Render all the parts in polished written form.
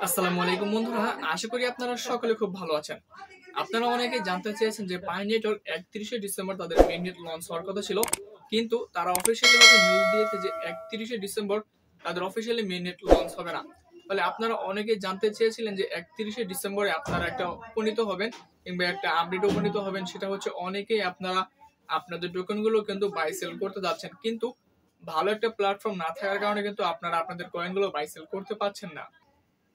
আসসালামু আলাইকুম বন্ধুরা, আশা করি আপনারা সকলে খুব ভালো আছেন। আপনারা অনেকে জানতে চেয়েছেন যে পাই নেটওয়ার্ক 31শে ডিসেম্বর তাদের মেইননেট লঞ্চ হওয়ার কথা ছিল, কিন্তু তারা অফিসিয়ালি ভাবে নিউজ দিয়েছে যে 31শে ডিসেম্বর তাদের অফিসিয়ালি মেইননেট লঞ্চ হবে না। ফলে আপনারা অনেকে জানতে চেয়েছিলেন যে 31শে ডিসেম্বরে আপনারা একটা উপনীত হবেন কিংবা একটা আপডেট উপনীত হবেন, সেটা হচ্ছে অনেকেই আপনারা আপনাদের টোকেনগুলো কিন্তু বাই সেল করতে যাচ্ছেন, কিন্তু ভালো একটা প্ল্যাটফর্ম না থাকার কারণে কিন্তু আপনারা আপনাদের কয়েনগুলো বাই সেল করতে পারছেন না।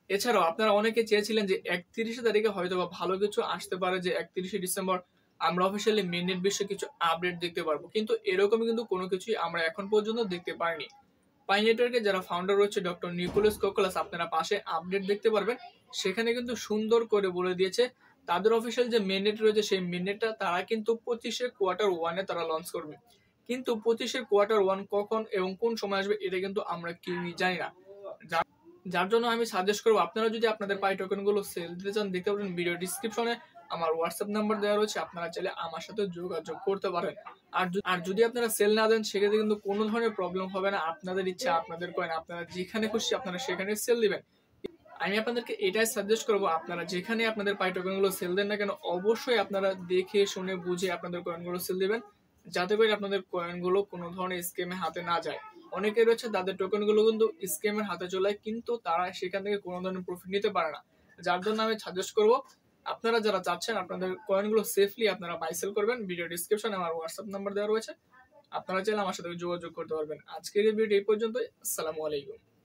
এছাড়াও আপনারা অনেকে চেয়েছিলেন যে 31 তারিখে হয়তো বা ভালো কিছু আসতে পারে, যে 31শে ডিসেম্বর আমরা অফিসিয়ালি মেইননেট বিষয়ে কিছু আপডেট দেখতে পারবো, কিন্তু এরকমই কিন্তু কোনো কিছুই আমরা এখন পর্যন্ত দেখতে পাইনি। পাই নেটওয়ার্কের যারা ফাউন্ডার রয়েছে ডক্টর নিকোলাস কোকোলাস, আপনারা পাশে আপডেট দেখতে পারবেন, সেখানে কিন্তু সুন্দর করে বলে দিয়েছে তাদের অফিসিয়াল যে মেইননেট রয়েছে সেই মেইননেটটা তারা কিন্তু 25শে কোয়ার্টার ওয়ানে তারা লঞ্চ করবে। কিন্তু 25শে কোয়ার্টার ওয়ান কখন এবং কোন সময় আসবে এটা কিন্তু আমরা কেউই জানি না। যার জন্য আমি সাজেস্ট করবো, আপনারা যদি আপনাদের পাই টোকেন গুলো সেল দিতে চান, দেখতে পারেন ভিডিও ডিসক্রিপশনে আমার হোয়াটসঅ্যাপ নাম্বার দেওয়া রয়েছে, আপনারা চাইলে আমার সাথে যোগাযোগ করতে পারেন। আর যদি আপনারা সেল না দেন, সেক্ষেত্রে কিন্তু কোনো ধরনের প্রবলেম হবে না। আপনাদের ইচ্ছা, আপনাদের কয়েন আপনারা যেখানে খুশি আপনারা সেখানে সেল দিবেন। আমি আপনাদেরকে এটাই সাজেস্ট করবো, আপনারা যেখানে আপনাদের পাই টোকেন গুলো সেল দেন না কেন, অবশ্যই আপনারা দেখে শুনে বুঝে আপনাদের কয়েন গুলো সেল দিবেন, যাতে করে আপনাদের কয়েন গুলো কোনো ধরনের স্কেমে হাতে না যায়। অনেকে রয়েছে তাদের টোকেন গুলো কিন্তু স্কেমের হাতে চলে, কিন্তু তারা সেখান থেকে কোনো ধরনের প্রফিট নিতে পারে না। যার জন্য আমি সাজেস্ট করবো, আপনারা যারা চাচ্ছেন আপনাদের কয়েন গুলো সেফলি আপনারা বাই সেল করবেন, ভিডিও ডিসক্রিপশনে আমার হোয়াটসঅ্যাপ নাম্বার দেওয়া রয়েছে, আপনারা চাইলে আমার সাথে যোগাযোগ করতে পারবেন। আজকের এই ভিডিও এই পর্যন্তই। আসসালামু আলাইকুম।